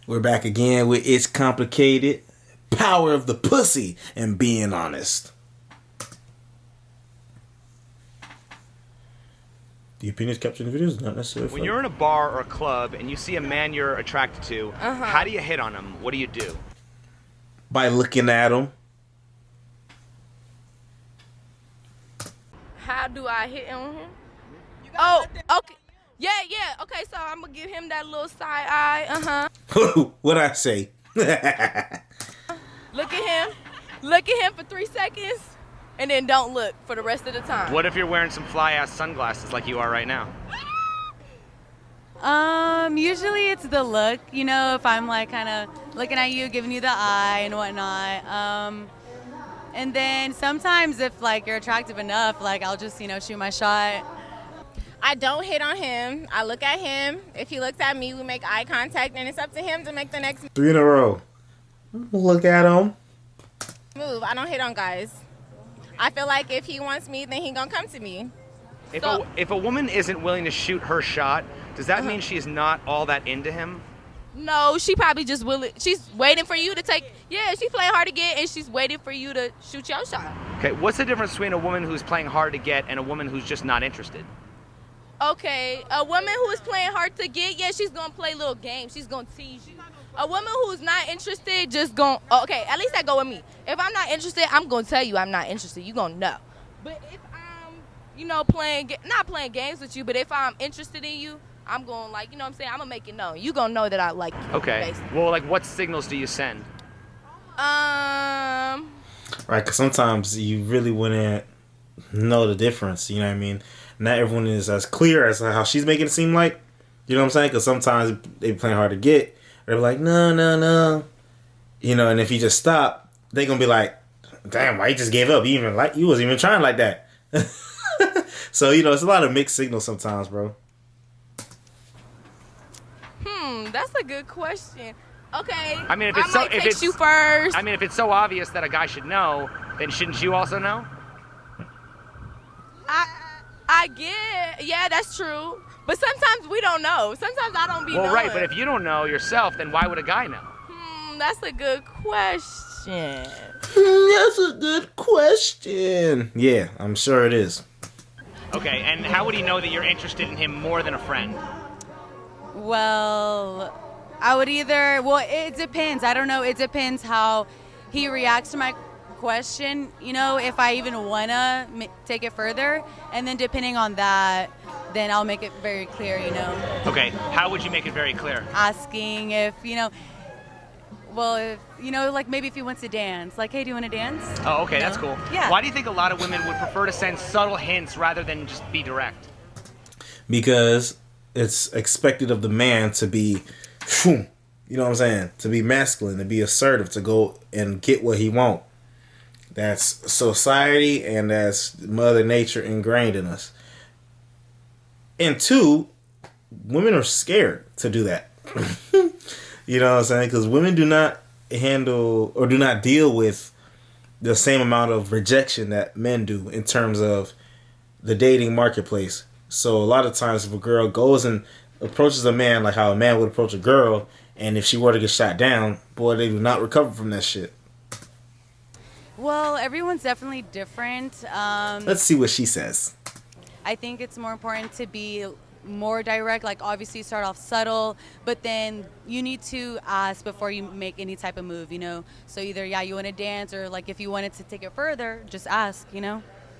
We're back again with It's Complicated. Power of the pussy and being honest. The opinions captured in the videos is not necessarily When you're in a bar or a club and you see a man you're attracted to, how do you hit on him? What do you do? By looking at him. How do I hit on him? Oh, okay. Yeah. Okay, so I'm gonna give him that little side eye. What'd I say? Look at him for 3 seconds, and then don't look for the rest of the time. What if you're wearing some fly-ass sunglasses like you are right now? Usually it's the look, if I'm like kind of looking at you, giving you the eye and whatnot. And then sometimes if like you're attractive enough, like I'll just, shoot my shot. I don't hit on him. I look at him. If he looks at me, we make eye contact, and it's up to him to make the next 3 in a row. Look at him. move. I don't hit on guys. I feel like if he wants me, then he gonna come to me. If a woman isn't willing to shoot her shot, does that mean she's not all that into him? No, she probably just willing. She's waiting for you to take. Yeah, she's playing hard to get, and she's waiting for you to shoot your shot. Okay, what's the difference between a woman who's playing hard to get and a woman who's just not interested? Okay, a woman who is playing hard to get, yeah, she's gonna play little games. She's gonna tease you. A woman who's not interested, just gonna. Okay, at least that go with me. If I'm not interested, I'm gonna tell you I'm not interested. You gonna know. But if I'm, not playing games with you, but if I'm interested in you, I'm going like, I'm saying, I'm gonna make it known. You gonna know that I like you. Okay. Basically. Well, like, what signals do you send? Right, because sometimes you really wouldn't know the difference. You know what I mean? Not everyone is as clear as how she's making it seem like. You know what I'm saying? Because sometimes they playing hard to get. They're like, no. And if you just stop, they gonna be like, damn, why you just gave up? You wasn't even trying like that. So, it's a lot of mixed signals sometimes, bro. That's a good question. Okay. I mean, if it's you first. I mean, if it's so obvious that a guy should know, then shouldn't you also know? I get, yeah, that's true. But sometimes we don't know. Sometimes I don't be knowing. Well, right, but if you don't know yourself, then why would a guy know? That's a good question. That's a good question. Yeah, I'm sure it is. Okay, and how would he know that you're interested in him more than a friend? Well, I would it depends. I don't know. It depends how he reacts to my question, if I even want to take it further. And then depending on that, then I'll make it very clear, Okay, how would you make it very clear? Asking if, like maybe if he wants to dance. Like, hey, do you want to dance? Oh, okay, that's cool. Yeah. Why do you think a lot of women would prefer to send subtle hints rather than just be direct? Because it's expected of the man to be, you know what I'm saying? To be masculine, to be assertive, to go and get what he wants. That's society and that's Mother Nature ingrained in us. And 2, women are scared to do that. You know what I'm saying? Because women do not handle or do not deal with the same amount of rejection that men do in terms of the dating marketplace. So a lot of times if a girl goes and approaches a man like how a man would approach a girl, and if she were to get shot down, boy, they do not recover from that shit. Well, everyone's definitely different. Let's see what she says. I think it's more important to be more direct, like obviously start off subtle, but then you need to ask before you make any type of move, So either, you want to dance, or like if you wanted to take it further, just ask,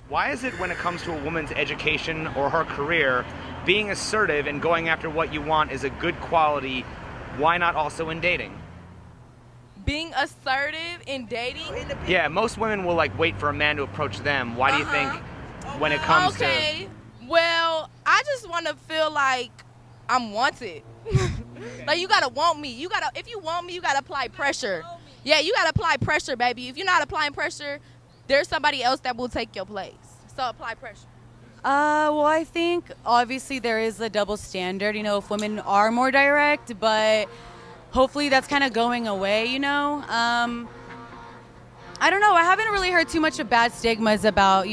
Why is it when it comes to a woman's education or her career, being assertive and going after what you want is a good quality? Why not also in dating? Being assertive in dating? Yeah, most women will wait for a man to approach them. Why do you think when it comes to... Well, I just want to feel like I'm wanted. Like, you got to want me. If you want me, you got to apply pressure. Yeah, you got to apply pressure, baby. If you're not applying pressure, there's somebody else that will take your place. So apply pressure. Well, I think obviously there is a double standard, if women are more direct, but hopefully that's kind of going away, I don't know. I haven't really heard too much of bad stigmas about,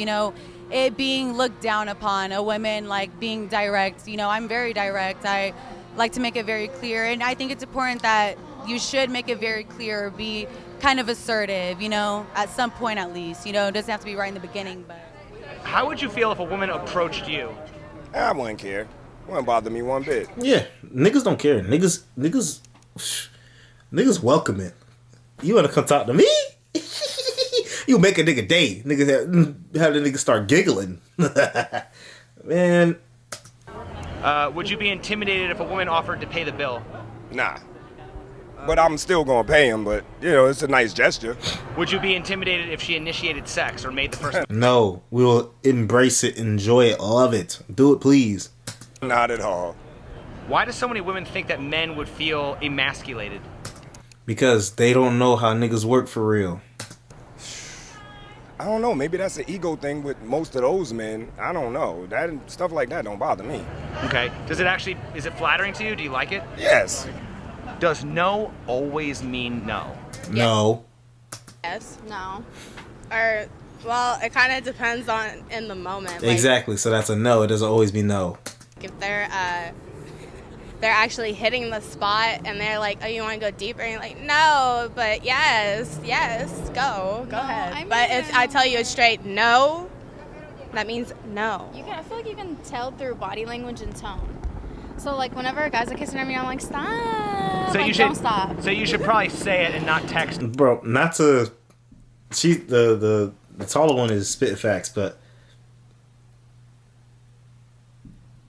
it being looked down upon, a woman like being direct. I'm very direct. I like to make it very clear. And I think it's important that you should make it very clear, be kind of assertive, you know, at some point at least. You know, it doesn't have to be right in the beginning, but. How would you feel if a woman approached you? I wouldn't care. It wouldn't bother me one bit. Yeah, niggas don't care. Niggas welcome it. You wanna come talk to me? You make a nigga day. Niggas have the nigga start giggling. Man. Would you be intimidated if a woman offered to pay the bill? Nah. But I'm still gonna pay him, but, you know, it's a nice gesture. Would you be intimidated if she initiated sex or made the first... No, we will embrace it, enjoy it, love it. Do it, please. Not at all. Why do so many women think that men would feel emasculated? Because they don't know how niggas work for real. I don't know. Maybe that's an ego thing with most of those men. I don't know. That stuff like that don't bother me. Okay. Is it flattering to you? Do you like it? Yes. Does no always mean no? No. Yes. No. Or, well, it kind of depends on in the moment. Like, Exactly. So that's a no. It doesn't always be no. if they're actually hitting the spot and they're like, oh, you want to go deeper? And you're like, no, but yes, go ahead. I mean, but if I tell you a straight no, that means no. I feel like you can tell through body language and tone. So like whenever a guy's like kissing me, I'm like, stop. So like, you should don't stop. So you should probably say it and not text. Bro, not to... The taller one is spitting facts, but...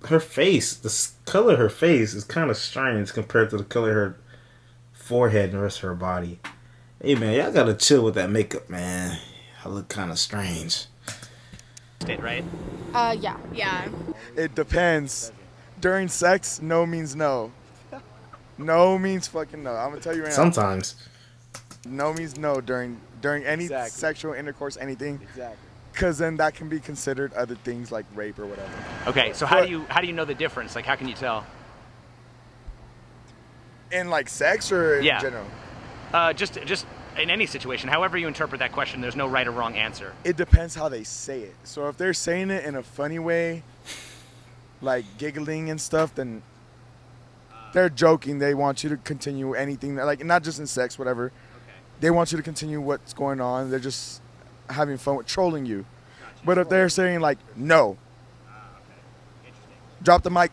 her face, the color of her face is kind of strange compared to the color of her forehead and the rest of her body. Hey, man, y'all gotta chill with that makeup, man. I look kind of strange. Right? Yeah. Yeah. It depends. During sex, no means no. No means fucking no. I'm gonna tell you right now. Sometimes. No means no during any sexual intercourse, anything. Exactly. Because then that can be considered other things like rape or whatever. Okay, so how do you know the difference? Like, how can you tell? In like sex or in general? Just in any situation, however you interpret that question, there's no right or wrong answer. It depends how they say it. So if they're saying it in a funny way, like giggling and stuff, then they're joking. They want you to continue anything, like not just in sex, whatever. Okay. They want you to continue what's going on. They're just having fun with trolling you. But if they're saying like no, drop the mic,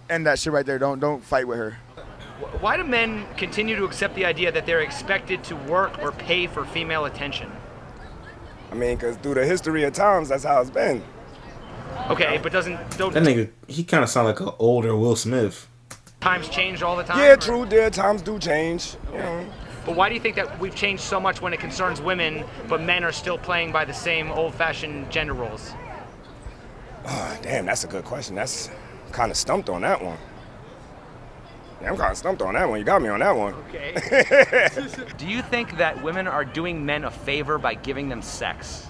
end that shit right there. Don't fight with her. Why do men continue to accept the idea that they're expected to work or pay for female attention? I mean, because through the history of times, that's how it's been. Okay, but don't that nigga, he kind of sound like an older Will Smith. Times change all the time? Yeah, true. Times do change. You know. But why do you think that we've changed so much when it concerns women, but men are still playing by the same old-fashioned gender roles? Oh, damn, that's a good question. That's kind of stumped on that one. Yeah, I'm kind of stumped on that one. You got me on that one. Okay. Do you think that women are doing men a favor by giving them sex?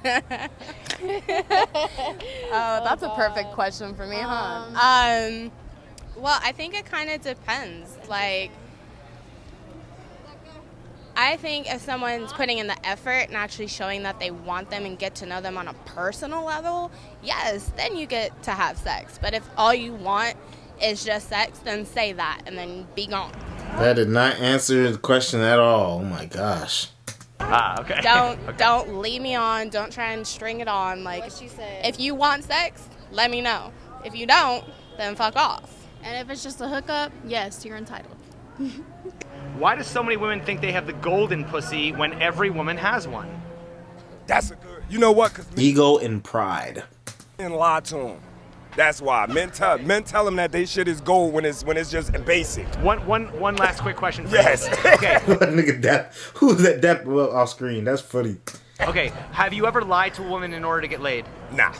Oh, that's a perfect question for me, huh? Well, I think it kind of depends. Like, I think if someone's putting in the effort and actually showing that they want them and get to know them on a personal level, yes, then you get to have sex. But if all you want is just sex, then say that and then be gone. That did not answer the question at all. Oh my gosh. Okay. Don't lead me on. Don't try and string it on. Like, What she said. if you want sex, let me know. If you don't, then fuck off. And if it's just a hookup, yes, you're entitled. Why do so many women think they have the golden pussy when every woman has one? That's a good. You know what? Cause Ego and pride. men lie to them. That's why men tell them that they shit is gold when it's just basic. One last quick question for Yes. you. Okay. Nigga, that who's that off screen? That's funny. Okay. Have you ever lied to a woman in order to get laid? Nah.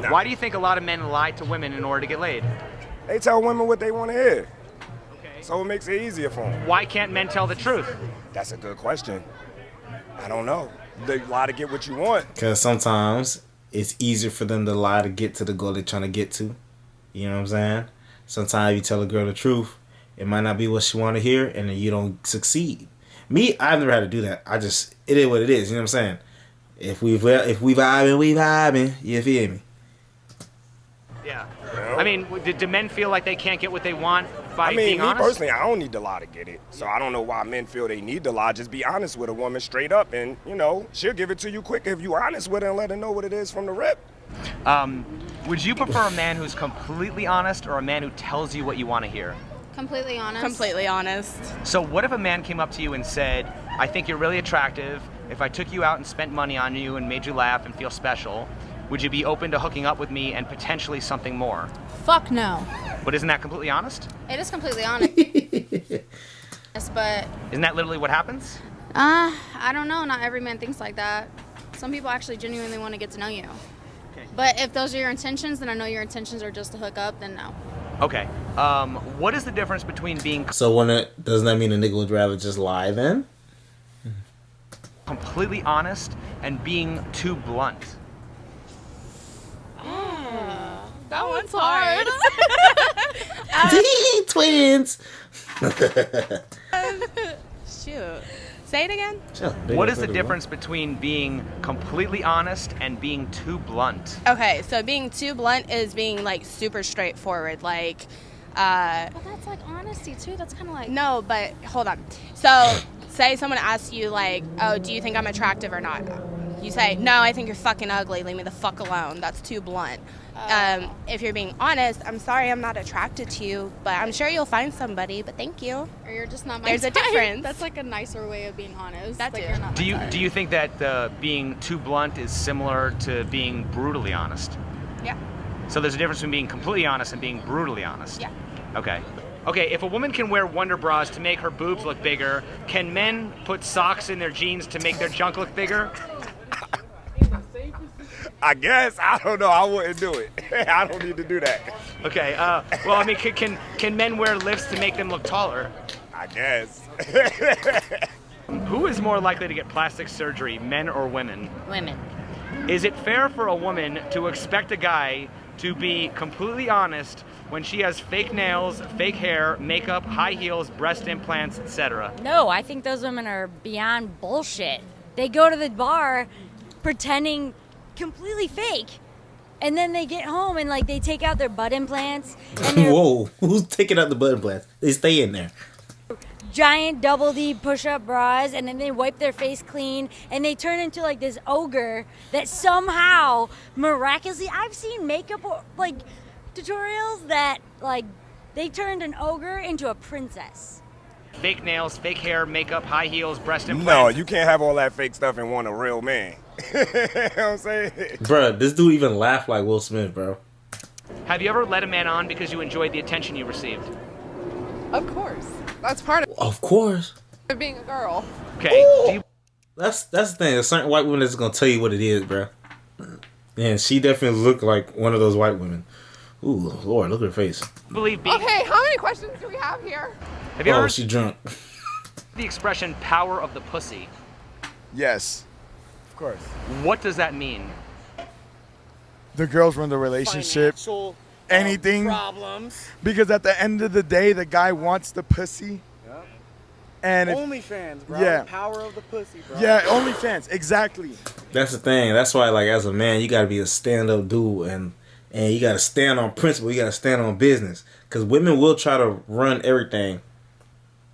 Why do you think a lot of men lie to women in order to get laid? They tell women what they want to hear. So it makes it easier for them. Why can't men tell the truth? That's a good question. I don't know. They lie to get what you want. Because sometimes it's easier for them to lie to get to the goal they're trying to get to. You know what I'm saying? Sometimes you tell a girl the truth, it might not be what she want to hear, and then you don't succeed. Me, I've never had to do that. It is what it is. You know what I'm saying? If we vibing, we vibing. You feel me? Yeah. I mean, do men feel like they can't get what they want by I mean, being me honest? personally, I don't need to lie to get it. So I don't know why men feel they need to lie. Just be honest with a woman straight up, and she'll give it to you quick if you're honest with her and let her know what it is from the rip. Would you prefer a man who's completely honest or a man who tells you what you want to hear? Completely honest. Completely honest. So what if a man came up to you and said, I think you're really attractive. If I took you out and spent money on you and made you laugh and feel special, would you be open to hooking up with me and potentially something more? Fuck no. But isn't that completely honest? It is completely honest. Yes, but Isn't that literally what happens? I don't know. Not every man thinks like that. Some people actually genuinely want to get to know you. Okay. But if those are your intentions, then I know your intentions are just to hook up, then no. Okay. What is the difference between being So doesn't that mean a nigga would rather just lie then? completely honest and being too blunt? That one's hard. Twins. Shoot. Say it again? What is the difference between being completely honest and being too blunt? Okay, so being too blunt is being like super straightforward. Like, But that's like honesty too. That's kind of like. No, but hold on. So, say someone asks you like, "Oh, do you think I'm attractive or not?" You say, "No, I think you're fucking ugly. Leave me the fuck alone." That's too blunt. If you're being honest, I'm sorry I'm not attracted to you, but I'm sure you'll find somebody. But thank you. Or you're just not my There's a type. difference. That's like a nicer way of being honest. That like too. you're not Do my you type. do you think that being too blunt is similar to being brutally honest? Yeah. So there's a difference between being completely honest and being brutally honest. Yeah. Okay. Okay, if a woman can wear Wonder Bras to make her boobs look bigger, can men put socks in their jeans to make their junk look bigger? I guess. I don't know. I wouldn't do it. I don't need to do that. Okay. Well, I mean, can men wear lifts to make them look taller? I guess. Who is more likely to get plastic surgery, men or women? Women. Is it fair for a woman to expect a guy to be completely honest when she has fake nails, fake hair, makeup, high heels, breast implants, etc.? No, I think those women are beyond bullshit. They go to the bar pretending completely fake. And then they get home and like they take out their butt implants and their Whoa, who's taking out the butt implants? They stay in there. giant double D push-up bras, and then they wipe their face clean and they turn into like this ogre that somehow miraculously, I've seen makeup like tutorials that like they turned an ogre into a princess. Fake nails, fake hair, makeup, high heels, breast No, implants. you can't have all that fake stuff and want a real man. You know what I'm saying? Bruh, this dude even laughed like Will Smith, bro. Have you ever led a man on because you enjoyed the attention you received? Of course. That's part Of course. of being a girl. Okay. Do you That's the thing. There's certain white women that's gonna tell you what it is, bro. And she definitely looked like one of those white women. Ooh, Lord, look at her face. believe being... Okay, how many questions do we have here? Have you ever Oh, heard she drunk. the expression power of the pussy? Yes. Of course. What does that mean? The girls run the relationship. Financial Anything. problems. Because at the end of the day, the guy wants the pussy. Yep. And if, OnlyFans, bro. Yeah. Power of the pussy, bro. yeah, OnlyFans, exactly. That's the thing. That's why, like, as a man, you gotta be a stand-up dude, and you gotta stand on principle. You gotta stand on business. Because women will try to run everything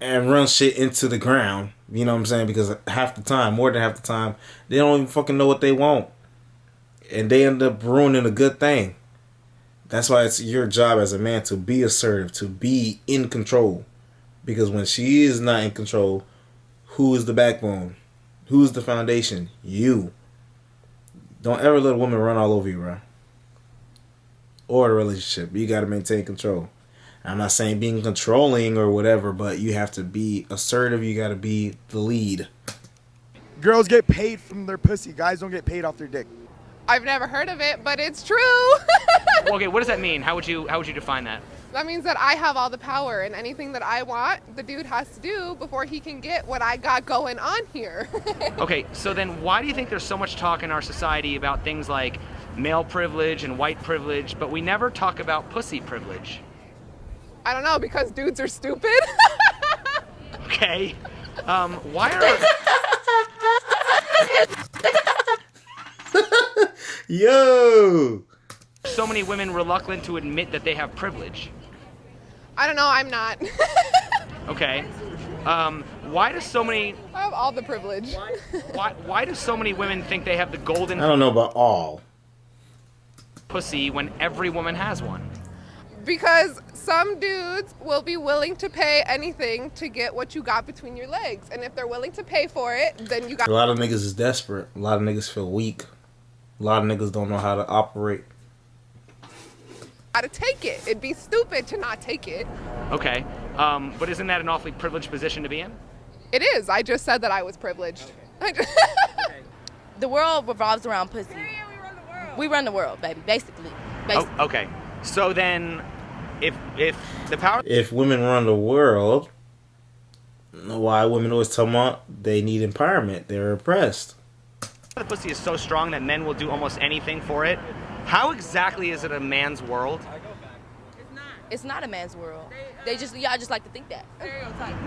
and run shit into the ground. You know what I'm saying? Because half the time, more than half the time, they don't even fucking know what they want, and they end up ruining a good thing. That's why it's your job as a man to be assertive, to be in control. Because when she is not in control, who is the backbone? Who's the foundation? You. Don't ever let a woman run all over you, bro. Or the relationship. You got to maintain control. I'm not saying being controlling or whatever, but you have to be assertive. You got to be the lead. Girls get paid from their pussy. Guys don't get paid off their dick. I've never heard of it, but it's true. Okay, what does that mean? How would you define that? That means that I have all the power, and anything that I want, the dude has to do before he can get what I got going on here. Okay, so then why do you think there's so much talk in our society about things like male privilege and white privilege, but we never talk about pussy privilege? I don't know, because dudes are stupid. Okay. Why are... Yo! so many women reluctant to admit that they have privilege? I don't know. I'm not. Okay. Why do so many I have all the privilege. why do so many women think they have the golden I don't know about all. pussy when every woman has one? Because some dudes will be willing to pay anything to get what you got between your legs. And if they're willing to pay for it, then you got A lot of niggas is desperate. A lot of niggas feel weak. A lot of niggas don't know how to operate. to take it. It'd be stupid to not take it. Okay. But isn't that an awfully privileged position to be in? It is. I just said that I was privileged. The world revolves around pussy. We run the world, baby. Basically. Oh, okay. So then, if the power... If women run the world, why women always tell them they need empowerment? They're oppressed. The pussy is so strong that men will do almost anything for it. How exactly is it a man's world? It's not a man's world. Y'all just like to think that.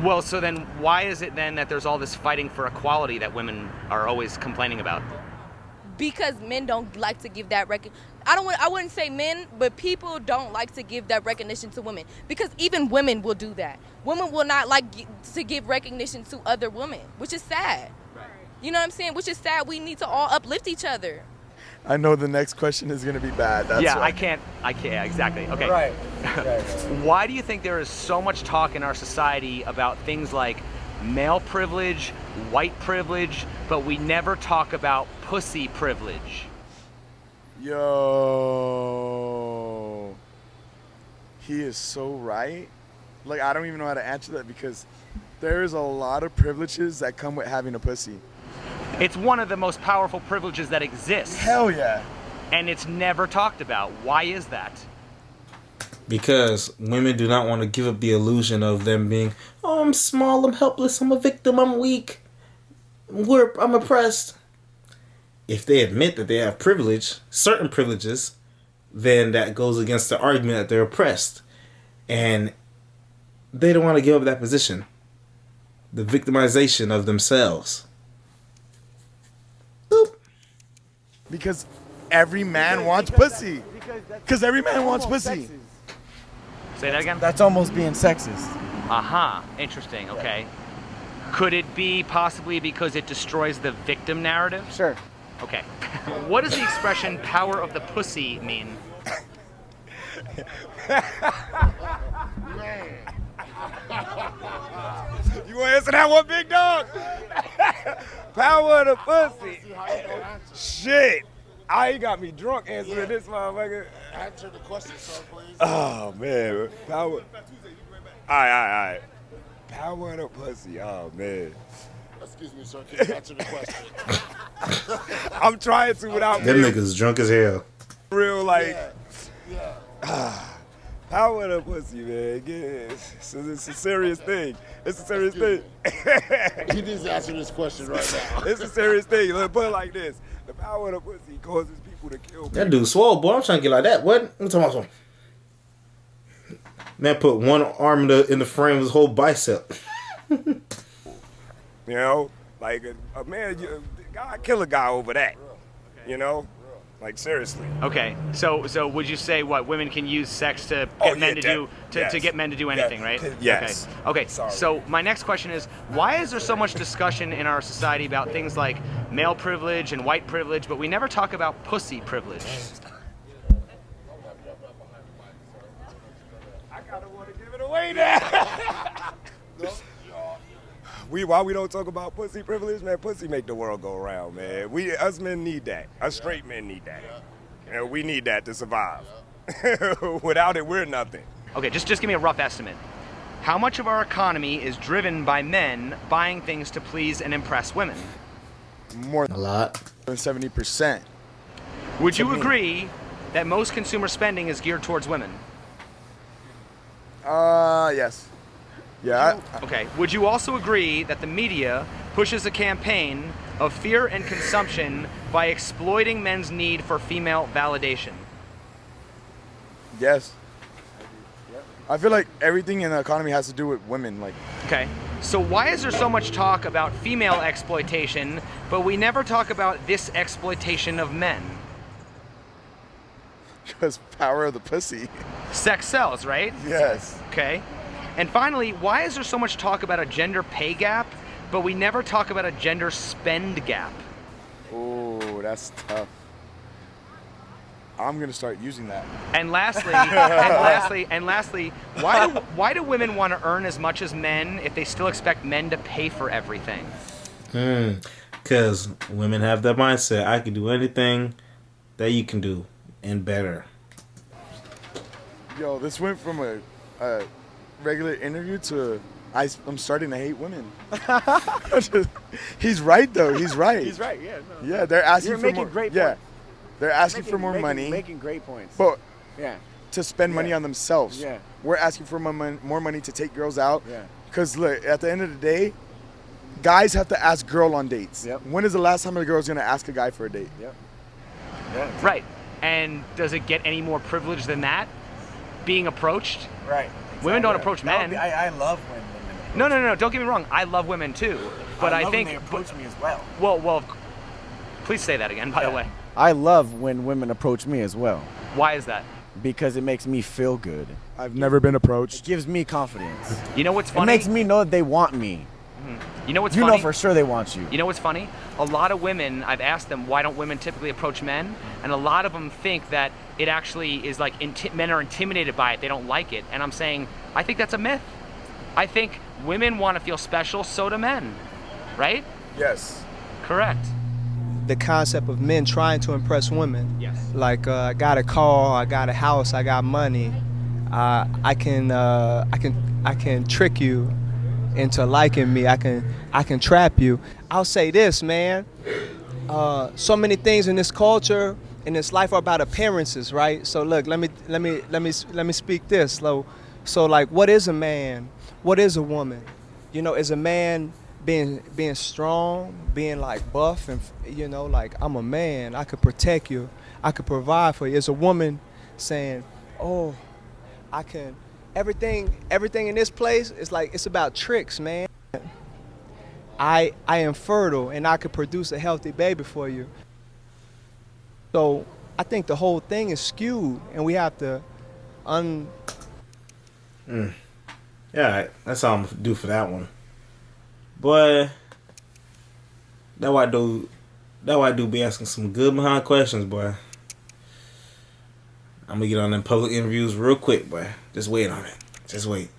Well, so then why is it then that there's all this fighting for equality that women are always complaining about? Because men don't like to give that I wouldn't say men, but people don't like to give that recognition to women. Because even women will do that. Women will not like to give recognition to other women, which is sad. You know what I'm saying? Which is sad. We need to all uplift each other. I know the next question is going to be bad. That's yeah, why. I can't, yeah, exactly. Okay. Right. Why do you think there is so much talk in our society about things like male privilege, white privilege, but we never talk about pussy privilege? Yo. He is so right. Like, I don't even know how to answer that because there's a lot of privileges that come with having a pussy. It's one of the most powerful privileges that exists. Hell yeah. And it's never talked about. Why is that? Because women do not want to give up the illusion of them being, oh, I'm small, I'm helpless, I'm a victim, I'm weak, I'm oppressed. If they admit that they have privilege, certain privileges, then that goes against the argument that they're oppressed. And they don't want to give up that position. The victimization of themselves. Boop. Because every man wants pussy. Because every man wants pussy. Say that again? That's almost being sexist. Aha, interesting, okay. Could it be possibly because it destroys the victim narrative? Sure. Okay. What does the expression power of the pussy mean? You want to answer that one, big dog? Power of the pussy. Shit. I got me drunk answering this motherfucker. Answer the question, sir, please. Oh, man. Power. All right. Power of the pussy. Oh, man. Excuse me, sir. Can you answer the question? I'm trying to without Them being niggas drunk as hell. real, like, Yeah. power of the pussy, man. Yeah, it's a serious thing. It's a serious thing. He needs to answer this question right now. It's a serious thing. Let's put it like this. The power of the pussy causes people to kill people. That dude swole, boy. I'm trying to get like that. What? I'm talking about some. Man put one arm in the frame of his whole bicep. You know? Like, a man, God kill a guy over that. You know? Like, seriously. Okay, so would you say what women can use sex to get men to get men to do anything, right? Yes. Okay. Sorry. So my next question is, why is there so much discussion in our society about things like male privilege and white privilege, but we never talk about pussy privilege? I kind of want to give it away now. Why we don't talk about pussy privilege, man? Pussy make the world go around, man. Us men need that. Us straight men need that. You know, we need that to survive. Without it, we're nothing. Okay, just give me a rough estimate. How much of our economy is driven by men buying things to please and impress women? More A lot. than 70%. Would you agree that most consumer spending is geared towards women? Yes. Yeah. Okay. Would you also agree that the media pushes a campaign of fear and consumption by exploiting men's need for female validation? Yes. I feel like everything in the economy has to do with women. Like, Okay. So why is there so much talk about female exploitation, but we never talk about this exploitation of men? Because power of the pussy. Sex sells, right? Yes. Okay. And finally, why is there so much talk about a gender pay gap, but we never talk about a gender spend gap? Oh, that's tough. I'm gonna start using that. And lastly, why do women want to earn as much as men if they still expect men to pay for everything? Because women have that mindset. I can do anything that you can do and better. Yo, this went from a regular interview to I'm starting to hate women. He's right though. He's right. He's right. Yeah. No. Yeah, they're asking You're for making more. great yeah, points. they're asking for more money. Making great points. But yeah, to spend money on themselves. Yeah. We're asking for more money to take girls out. Yeah. Because look, at the end of the day, guys have to ask girl on dates. Yep. When is the last time a girl's gonna ask a guy for a date? Yep. Yeah. Right. And does it get any more privileged than that? Being approached? Right. Exactly. Women don't approach men. I love when women approach No. Don't get me wrong. I love women too. But I love think when they approach me as well. Well, please say that again, by the way. I love when women approach me as well. Why is that? Because it makes me feel good. I've never been approached. It gives me confidence. You know what's funny? It makes me know that they want me. You know what's You funny? know for sure they want you. You know what's funny? A lot of women, I've asked them, why don't women typically approach men? And a lot of them think that it actually is like men are intimidated by it. They don't like it. And I'm saying, I think that's a myth. I think women want to feel special, so do men. Right? Yes. Correct. The concept of men trying to impress women. Yes. Like I got a car, I got a house, I got money. I can trick you into liking me. I can trap you. I'll say this, man. So many things in this culture, in this life, are about appearances, right? So look, let me speak this. So like, what is a man? What is a woman? You know, is a man being strong, being like buff, and like, I'm a man. I could protect you. I could provide for you. Is a woman saying, oh, I can. Everything in this place is like, it's about tricks, man. I am fertile and I could produce a healthy baby for you. So I think the whole thing is skewed, and we have to Yeah, that's all I'm gonna do for that one. Boy, that white dude be asking some good behind questions, boy. I'm gonna get on them public interviews real quick, boy. Just wait on it. Just wait.